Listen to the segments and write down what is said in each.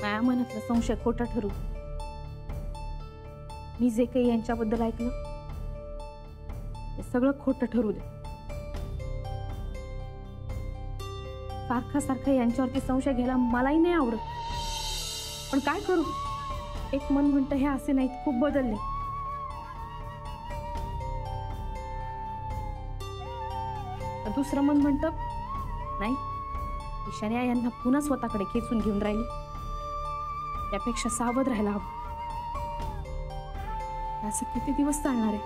माझ्या मनातला संशय खोटा ठरू. मी जे काही यांच्याबद्दल ऐकलं ते सगळं खोटं ठरू दे. सारखा सारखा यांच्यावरती संशय घ्यायला मलाही नाही आवडत, पण काय करू. एक मन म्हणतं हे असे नाहीत, खूप बदलले. दुसरं मन म्हणतं नाही, ईशान्या यांना पुन्हा स्वतःकडे खेचून घेऊन राहिली, त्यापेक्षा सावध राहायला हवं. असं किती दिवस चालणार आहे?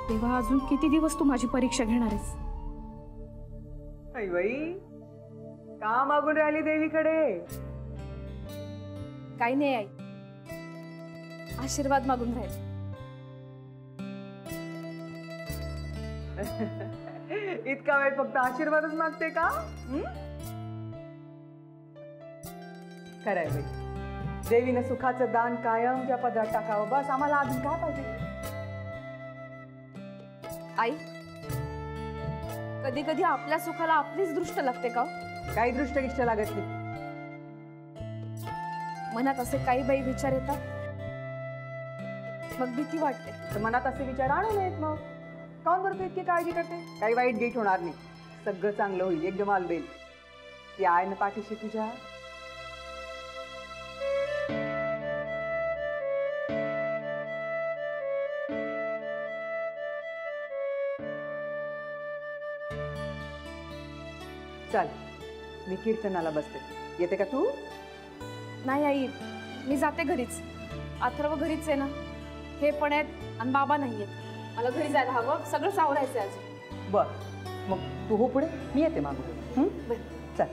तेव्हा अजून किती दिवस तू माझी परीक्षा घेणार आहेस? बाई का मागून राहिली देवीकडे? काही नाही आई, आशीर्वाद मागून राहील. इतका वेळ फक्त आशीर्वादच मागते का? खरंय बाई, देवीनं सुखाचं दान कायम ज्या पदरात टाकावं, बस आम्हाला अजून काय पाहिजे? आई, कधी कधी आपल्या सुखाला आपलीच दृष्ट लागते का? काही दृष्ट लागत नाही. मनात असे काही बाई विचार येतात, मग भीती वाटते. तर मनात असे विचार आणू नयेत. मग काऊन बरं तू इतकी काळजी करते? काही वाईट गेट होणार नाही, सगळं चांगलं होईल, एकदम आलबेल. ती आहे ना पाठीशी तुझ्या. चल, मी कीर्तनाला बसते, येते का तू? नाही आई, मी जाते घरीच. अथर्व घरीच आहे ना, हे पण आहेत आणि बाबा नाहीयेत. मला घरी जायला हवं, सगळं सावरायचं आहे अजून. बर, मग तू हो पुढे, मी येते मागून. चल.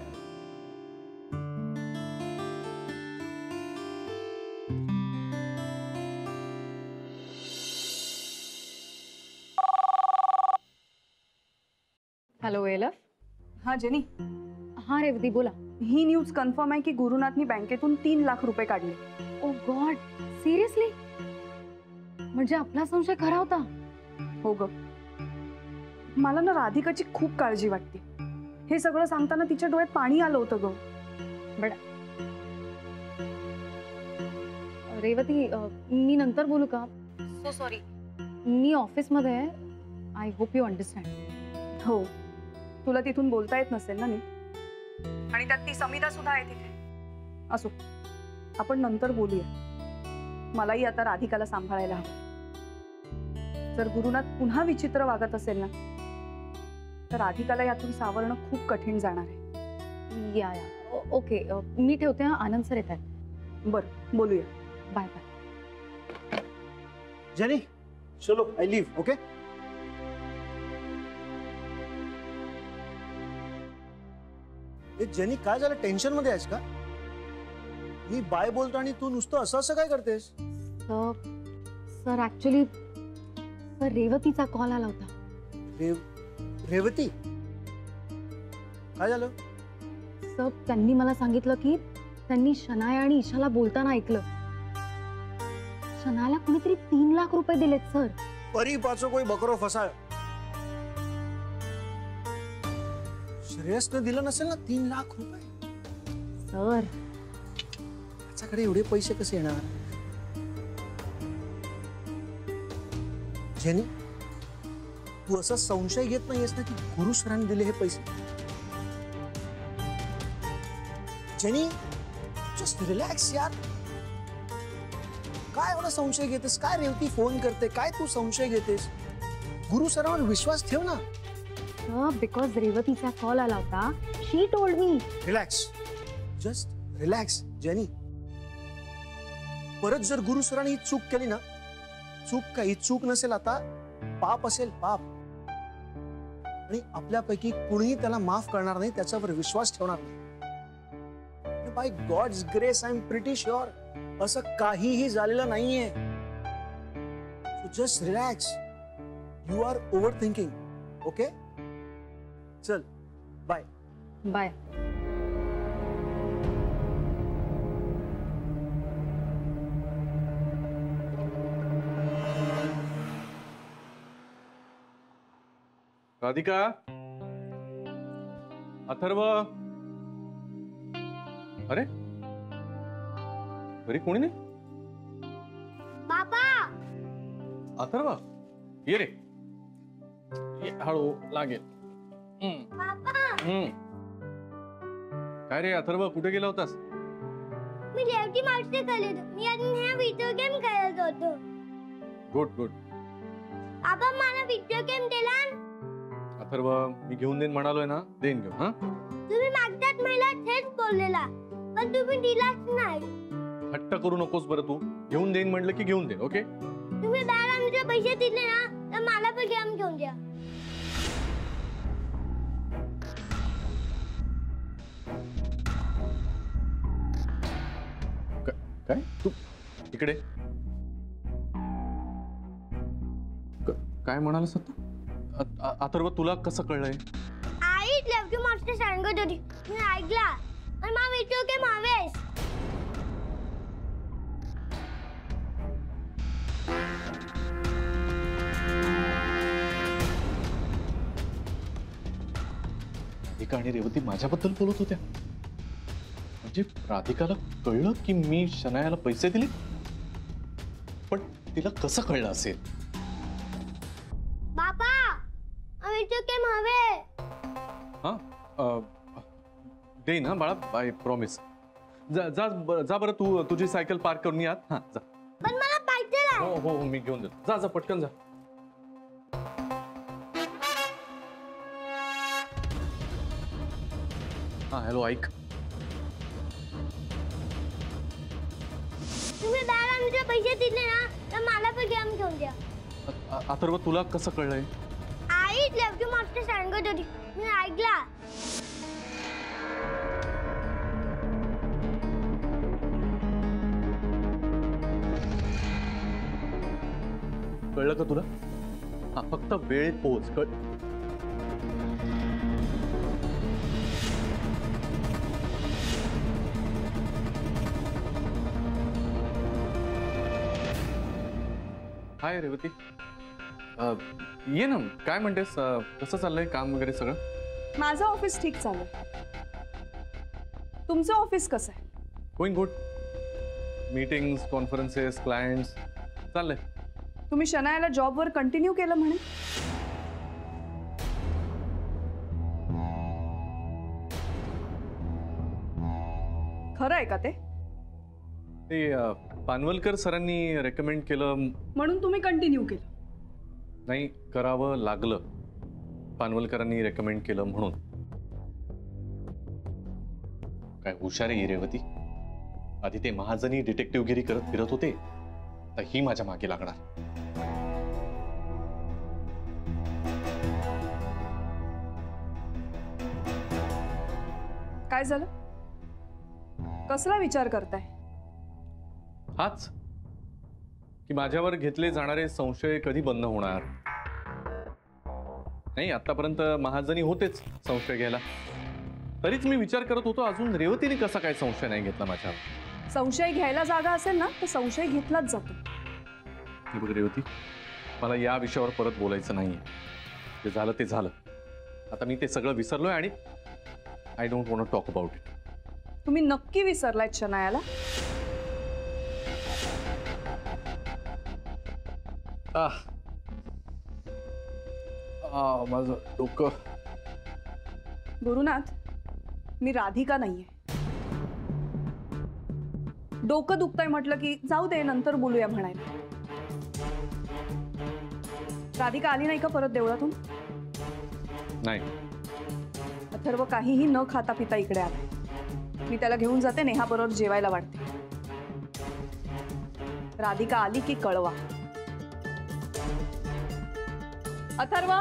हॅलो एलफ. हा जेनी. हा रेवती बोला. ही न्यूज कन्फर्म आहे की गुरुनाथनी बँकेतून 3 लाख रुपये काढले. ओ गॉड, सिरियसली? म्हणजे आपला संशय खरा होता? हो ग, मला ना राधिकाची खूप काळजी वाटते. हे सगळं सांगताना तिच्या डोळ्यात पाणी आलं होतं ग. बट रेवती, मी नंतर बोलू का? सो सॉरी, मी ऑफिसमध्ये आहे. I hope you understand. हो, तुला तिथून बोलता येत नसेल ना नीट, आणि त्यात ती समिता सुद्धा आहे तिथे. असो, आपण नंतर बोलूया. मलाही आता राधिकाला सांभाळायला हवं. जर गुरुनाथ पुन्हा विचित्र वागत असेल ना, तर राधिकाला यातून सावरणं खूप कठीण जाणार आहे. या ओके, मी ठेवते. आनंद सर येत आहेत. बरं, बोलूया. Bye bye. जेनी, चलो आई लीव. ओके. जेनी, काय झालं? टेन्शन मध्ये आहेस का? मी बाय बोलतो आणि तू नुसतं असं असं काय करतेस? सर ऍक्च्युली सर रेवतीचा कॉल आला होता. रेवती? काय झालं? सर त्यांनी मला सांगितलं की त्यांनी शनाया आणि ईशाला बोलताना ऐकलं. शनायाला कुणीतरी 3 लाख रुपये दिलेत सर. परी पाचो कोई बकरो फसाय. श्रेयसने दिलं नसेल ना 3 लाख रुपये? सर त्याच्याकडे एवढे पैसे कसे येणार? जेनी, तू असा संशय घेत नाहीयेस ना की गुरु सरांनी दिले हे पैसे? जेनी, जस्ट रिलॅक्स यार. काय एवढा संशय घेतेस? काय रेवती फोन करते, काय तू संशय घेतेस? गुरु सरांवर विश्वास ठेव ना. बिकॉज रेवतीचा कॉल आला होता. She told me. Relax, just relax. Jenny, परत जर गुरु सरांनी ही चूक केली ना, चूक काही चूक नसेल, आता पाप असेल, पाप. आणि आपल्यापैकी कुणीही त्याला माफ करणार नाही, त्याच्यावर विश्वास ठेवणार नाही. By God's grace I am pretty sure असं काहीही झालेलं नाहीये. So just relax. You are overthinking. Okay, चल बाय. बाय. राधिका, अथर्व, अरे घरी कोणी नाही? बाबा अथर्व ये रे, ये, हळू लागेल. बाबा काय रे अथर्व, कुठे गेला होतास? मी लेवटी मावशी खेळत होतो. मी अजून हे व्हिडिओ गेम खेळत होतो. Good good. बाबा मला व्हिडिओ गेम दिला. अथर्व मी घेऊन देईन म्हणालोय ना, देईन घेऊन. हा तुम्ही मागच्याच मला थेट बोललेला, पण तुम्ही दिलाच नाही. हट्ट करू नकोस बरं, तू घेऊन देईन म्हटलं की घेऊन दे. ओके तुम्ही बॅलन्सचे पैसे दिले ना, तर मला पण गेम घेऊन द्या. काय तू इकडे काय म्हणालास आता? अथर्व तुला कसं कळलंय? आई लेवटी मावशी सांगत होती, मी ऐकला. आणि मला व्हिडिओ गेम हवेस. राधिका आणि रेवती माझ्याबद्दल बोलत होत्या. म्हणजे राधिकाला कळलं की मी शनायाला पैसे दिले, पण तिला कसं कळलं असेल? बाबा व्हिडिओ गेम हवे. हा दे ना बाळा, आय प्रॉमिस. जा जा जा बरं, तू तुझी सायकल पार्क करून या. हा जा. पण मला पाहिजे नाही. हो हो मी घेऊन देतो. जा जा पटकन जा. हा हॅलो, ऐक. तुम्ही बॅलन्सचे पैसे दिले ना, तर मला पण गेम घेऊन द्या. अथर्व तुला कसं कळलंय? आई लेवटी मावशी सांगत होती, मी ऐकला. कळलं का तुला? हा फक्त वेळेत पोहोच. हाय रेवती, ये ना. काय म्हणतेस, कसं चाललंय काम वगैरे सगळं? माझं ऑफिस ठीक चाललंय. तुमचं ऑफिस कसं आहे? Going good. Meetings, conferences, clients चाललंय. तुम्ही शनायाला जॉबवर कंटिन्यू केलं म्हणे? खरं आहे का ते? पानवलकर सरांनी रेकमेंड केलं म्हणून तुम्ही कंटिन्यू केलं? नाही, करावं लागलं. पानवलकरांनी रेकमेंड केलं म्हणून. काय हुशार आहे ही रेवती. आधी ते महाजनी डिटेक्टिव्हगिरी करत फिरत होते, तर ही माझ्या मागे लागणार. काय झालं? कसला विचार करताय? हाच की माझ्यावर घेतले जाणारे संशय कधी बंद होणार. नाही, आतापर्यंत महाजनी होतेच संशय घ्यायला. तरीच मी विचार करत होतो, अजून रेवतीने कसा काय संशय नाही घेतला माझ्यावर. संशय घ्यायला जागा असेल ना, तर संशय घेतलाच जातो. हे बघ रेवती, मला या विषयावर परत बोलायचं नाहीये. जे झालं ते झालं. आता मी ते सगळं विसरलोय आणि I don't want to talk about it. तुम्ही नक्की विसरलायत शनायाला? माझं डोकं. गुरुनाथ, मी राधिका नाहीये. डोकं दुखतंय म्हटलं की जाऊ दे, नंतर बोलूया म्हणायला. राधिका आली नाही का परत देवळातून? नाही. अथर्व काहीही न खाता पिता इकडे आलाय. मी त्याला घेऊन जाते, नेहा बरोबर जेवायला वाटते. राधिका आली की कळवा. अथर्व,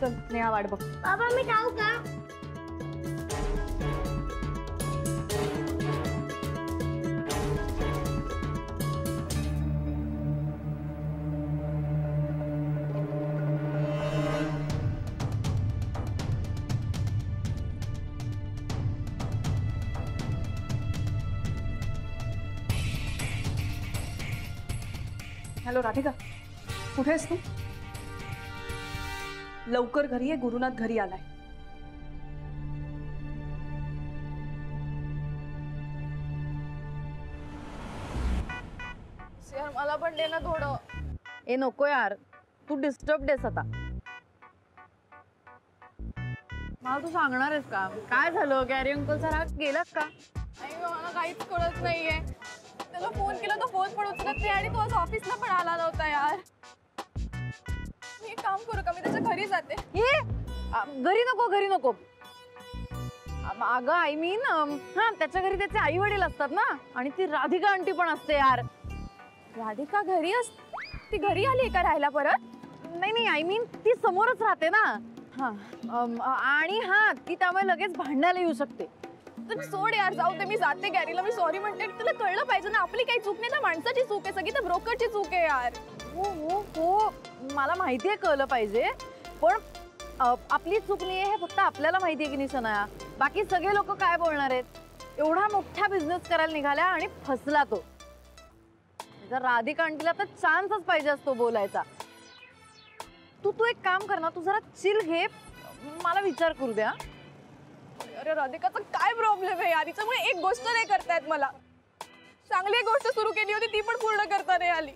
चल नेहा वाट बघ. बाबा मी जाऊ का? हॅलो राधिका, कुठे आहेस तू? लवकर घरी ये, गुरुनाथ घरी आलाय. ए नको यार, तू डिस्टर्ब आहेस आता. मला तू सांगणार आहेस का काय झालं? गॅरी अंकलचा राग गेलास का? आई मला काहीच कळत नाहीये. त्याला फोन केला तो फोन पण उचलत नाही आणि तो आज ऑफिसला पण आला नव्हता यार. मी एक काम करू का, मी त्याच्या घरी जाते. ये घरी नको, घरी नको. अगं आय मीन हा त्याच्या घरी त्याचे आई वडील असतात ना, आणि ती राधिका आंटी पण असते यार. राधिका घरी ती घरी आली का राहायला परत? नाही नाही, आय मीन ती समोरच राहते ना. हा आणि हा ती त्यामुळे लगेच भांडायला येऊ शकते. तर सोड यार, जाऊ दे. मी जाते गॅरीला, मी सॉरी म्हणते. तुला कळलं पाहिजे ना, आपली काही चूक नाही, त्या माणसाची चूक आहे सगळी, त्या ब्रोकरची चूक आहे यार. हो हो हो, मला माहितीये, कळलं पाहिजे. पण आपली चूक नाहीये हे फक्त आपल्याला माहितीये की नाही सनाया. बाकी सगळे लोक काय बोलणार आहेत? एवढा मोठा बिझनेस करायला निघाला आणि फसला तो. जर राधिका आंटीला तर चान्सच पाहिजे असतो बोलायचा. तू एक काम कर ना, तू जरा चिल घे, मला विचार करू द्या. अरे राधिकाचा काय प्रॉब्लेम आहे यार? तिच्यामुळे एक गोष्ट नाही करतायत मला. चांगली गोष्ट सुरू केली होती ती पण पूर्ण करता नाही आली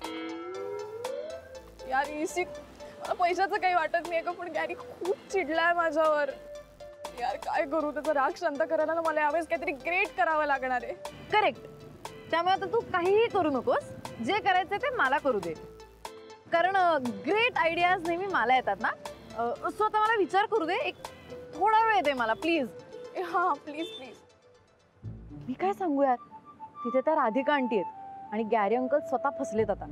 यार. इसी मला पैशाचं काही वाटत नाही का, पण गॅरी खूप चिडलाय माझ्यावर यार. काय करू? त्याचा राग शांत करायला ना मला यावेळेस काहीतरी ग्रेट करावं लागणार आहे. करेक्ट. त्यामुळे आता तू काहीही करू नकोस, जे करायचं ते मला करू दे, कारण ग्रेट आयडियाज नेहमी मला येतात ना. सो आता मला विचार करू दे, एक थोडा वेळ दे मला प्लीज. हा प्लीज प्लीज. मी काय सांगू यार, तिथे त्या राधिका आंटी आहेत आणि गॅरी अंकल स्वतः फसलेत. आता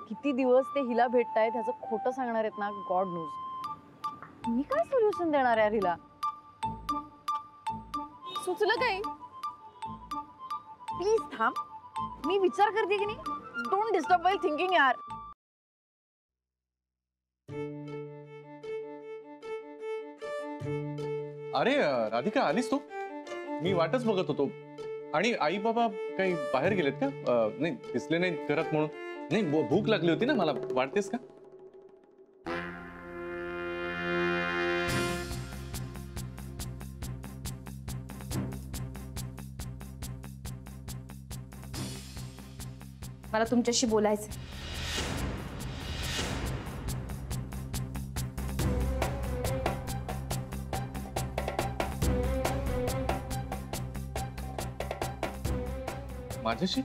किती दिवस ते हिला भेटतायत ह्याचं खोटं सांगणार आहेत ना, गॉड नोज. मी काय सोल्युशन देणार यार हिला? सुचलं काही? प्लीज थांब, मी विचार करते की नाही. डोंट डिस्टर्ब वाईल थिंकिंग यार. अरे राधिका, आलीस तू? मी वाटच बघत होतो. आणि आई बाबा काही बाहेर गेलेत का? नाही दिसले नाही घरात म्हणून. नाही भूक लागली होती ना मला. वाटतेस का? मला तुमच्याशी बोलायचं. माझ्याशी?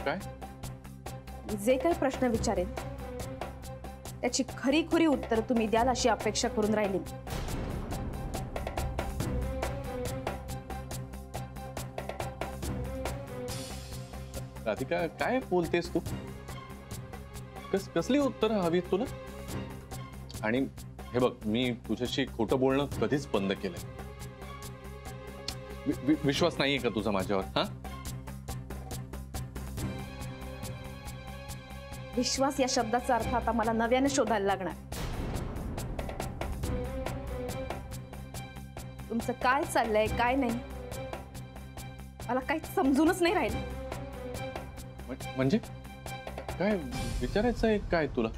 काय? जे काही प्रश्न विचारेन त्याची खरी उत्तर तुम्ही द्याल अशी अपेक्षा करून राहिली. राधिका, काय बोलतेस तू? कसली उत्तर हवी तुला? आणि हे बघ, मी तुझ्याशी खोटं बोलणं कधीच बंद केलंय. विश्वास नाहीये का तुझा माझ्यावर? हा, विश्वास या शब्दाचा अर्थ आता मला नव्याने शोधायला लागणार. तुमचं काय चाललंय काय नाही मला काहीच समजूनच नाही राहिलं. म्हणजे काय विचारायचंय काय तुला?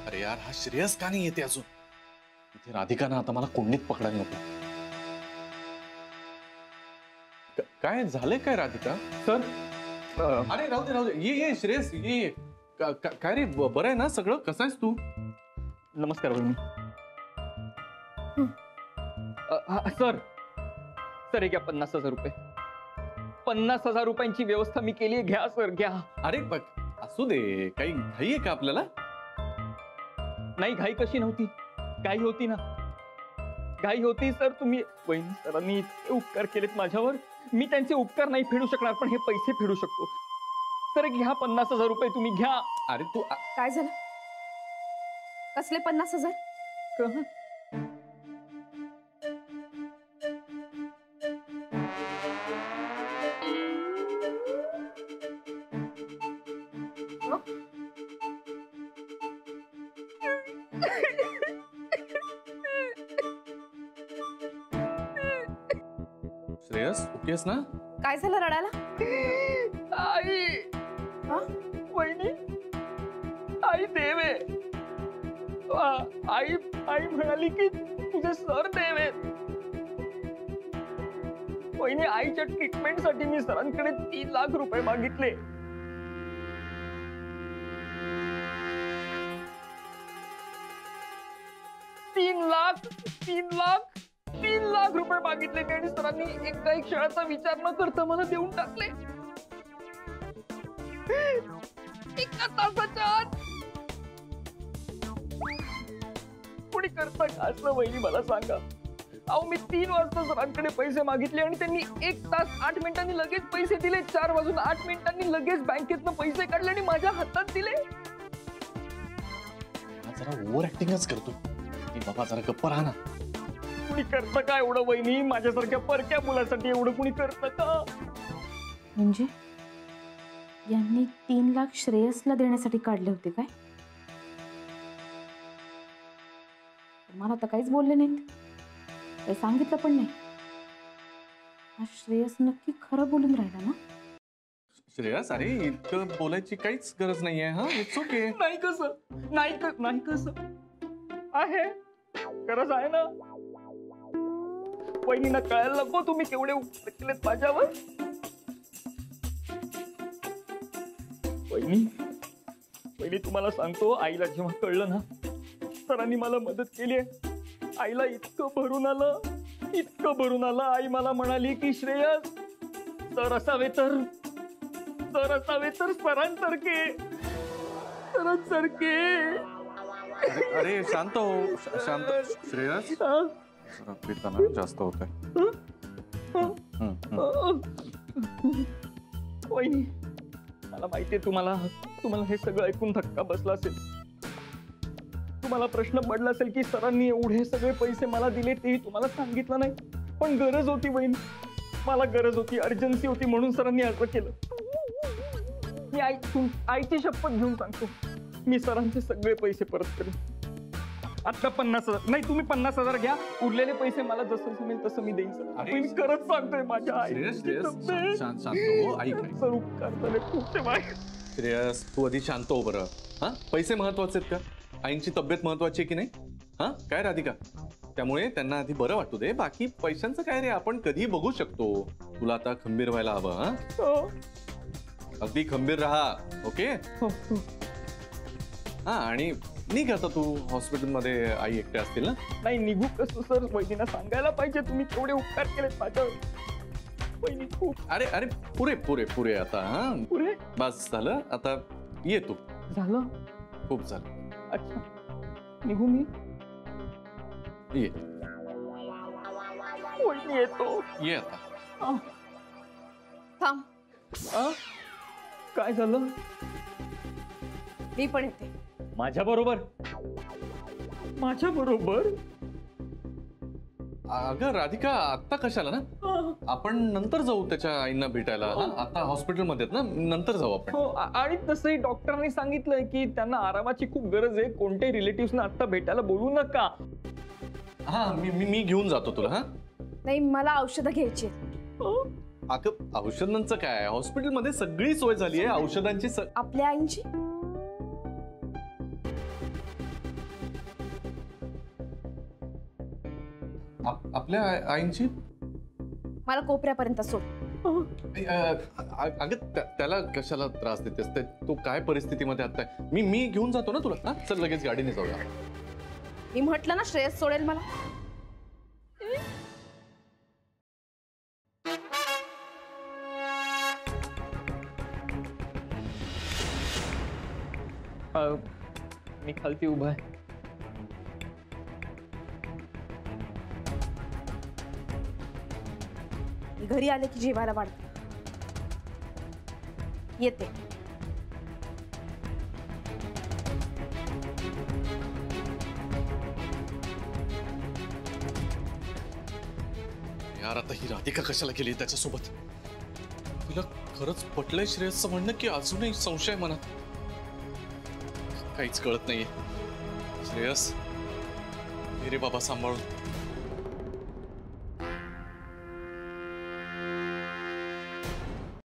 अरे यार, हा श्रेयस का नाही येते अजून? इथे राधिका ना आता मला कोंडीत पकडायला नको. काय झालंय काय राधिका? सर अरे राहू दे ये श्रेयस ये. काय रे, बरं आहे ना सगळं? कसा आहेस तू? नमस्कार वहिनी. सर सर हे घ्या 50,000 रुपये. 50,000 रुपयांची व्यवस्था मी केली. घ्या सर, घ्या. अरे बघ, असू दे. काही घाई आहे का आपल्याला? नाही, घाई कशी नव्हती? घाई होती ना, घाई होती सर. तुम्ही वहिनी सरांनी इतके उपकार केलेत माझ्यावर, मी त्यांचे उपकार नाही फेडू शकणार, पण हे पैसे फेडू शकतो. सर घ्या 50,000 रुपये, तुम्ही घ्या. अरे तू काय झालं? कसले 50,000? श्रेयस, ओकेस ना? काय झालं रडायला? आई, हा? वहिनी, आई देव आहे. आई आई म्हणाली की तुझे सर देव आहेत. वहिनी, आईच्या ट्रीटमेंटसाठी मी सरांकडे 3 लाख रुपये मागितले. 3 लाख रुपये मागितले मी आणि सरांनी एका क्षणाचा विचार न करता मला देऊन टाकले. एका तासाच्या आत. कोणी करता का असलं वहिनी मला सांगा. अहो मी 3 वाजता सरांकडे पैसे मागितले आणि त्यांनी 1 तास 8 मिनिटांनी लगेच पैसे दिले. 4 वाजून 8 मिनिटांनी लगेच बँकेतनं पैसे काढले आणि माझ्या हातात दिले. जरा ओव्हर ऍक्टिंगच करतो बाबा, जरा गप्प राहा ना. कुणी करतं का एवढं वहिनी? माझ्यासारख्या परक्या मुलासाठी एवढं कुणी करतं का? म्हणजे यांनी 3 लाख श्रेयसला देण्यासाठी काढले होते काय? मला तर काहीच बोलले नाहीत, काही सांगितलं पण नाही. हा श्रेयस नक्की खरं बोलून राहिला ना? श्रेयस, अरे इतकं बोलायची काहीच गरज नाहीये. हा, इट्स ओके. नाही कसं, नाही कसं आहे, गरज आहे ना. वहिनींना कळायला नको तुम्ही केवढे उपकार केलेत माझ्यावर. वहिनी तुम्हाला सांगतो, आईला जेव्हा कळलं ना सरांनी मला मदत केली आहे, आईला इतकं भरून आलं. आई मला म्हणाली की श्रेयस, सर असावे तर सरांसारखे. अरे शांत हो, शांत. श्रेयस, जरा पिताना जास्त होत आहे. वहिनी मला माहितीये तुम्हाला हे सगळं ऐकून धक्का बसला असेल. तुम्हाला प्रश्न पडला असेल की सरांनी एवढे सगळे पैसे मला दिले तेही तुम्हाला सांगितलं नाही. पण गरज होती वहिनी, मला गरज होती, अर्जन्सी होती, म्हणून सरांनी असं केलं. मी आईची शपथ घेऊन सांगतो, मी सरांचे सगळे पैसे परत करेन. आता 50,000 नाही, तुम्ही 50,000 घ्या, उरलेले पैसे मला जसं जमेल तसं मी देईन सर. मी खरंच सांगतोय माझ्या आई. सर उपकार झाले खूप. श्रेयस, तू आधी शांत हो बरं. हा, पैसे महत्वाचे आहेत का? आईंची तब्येत महत्वाची आहे की नाही? हा काय राधिका, त्यामुळे त्यांना आधी बरं वाटू दे. बाकी पैशांचं काय रे, आपण कधी बघू शकतो. तुला आता खंबीर व्हायला हवं. हा, अगदी खंबीर राहा. ओके. हा, आणि निघ आता तू. हॉस्पिटलमध्ये आई एकटे असतील ना? नाही, निघू कसं सर? वहिनींना सांगायला पाहिजे तुम्ही केवढे उपकार केलेत माझ्यावर. वहिनी खूप. अरे पुरे आता. हा, पुरे बस झालं, आता ये तू. झालं, खूप झालं. अच्छा, निघू मी? ये. वहिनी येतो. ये आता. थांब, काय झालं? मी पण येते. माझ्या बरोबर? अगं राधिका, आत्ता कशाला ना, आपण नंतर जाऊ त्याच्या आईंना भेटायला. आता हॉस्पिटलमध्ये ना, नंतर जाऊ आपण. हो, आणि तसंही डॉक्टरांनी सांगितलंय की त्यांना आरामाची खूप गरज आहे. कोणत्याही रिलेटिव्हना आता भेटायला बोलू नका. हा, मी घेऊन जातो तुला. हा, नाही, मला औषधं घ्यायची. अगं औषधांचं काय, हॉस्पिटलमध्ये सगळी सोय झाली आहे औषधांची. आपल्या आईंची? आपल्या आईंची? मला कोपऱ्यापर्यंत सोड. अगं त्याला कशाला त्रास देतेस? तो काय परिस्थितीमध्ये आता आहे? मी घेऊन जातो ना तुला. चल लगेच गाडीने जाऊया. मी म्हटलं ना श्रेयस सोडेल मला. मी खालती उभा आहे. घरी आले की जेवायला वाढते. येते. यार, आता ही राधिका कशाला गेली त्याच्यासोबत? तिला खरंच पटलंय श्रेयसचं म्हणणं की अजूनही संशय मनात? काहीच कळत नाहीये. श्रेयस, रे बाबा सांभाळून.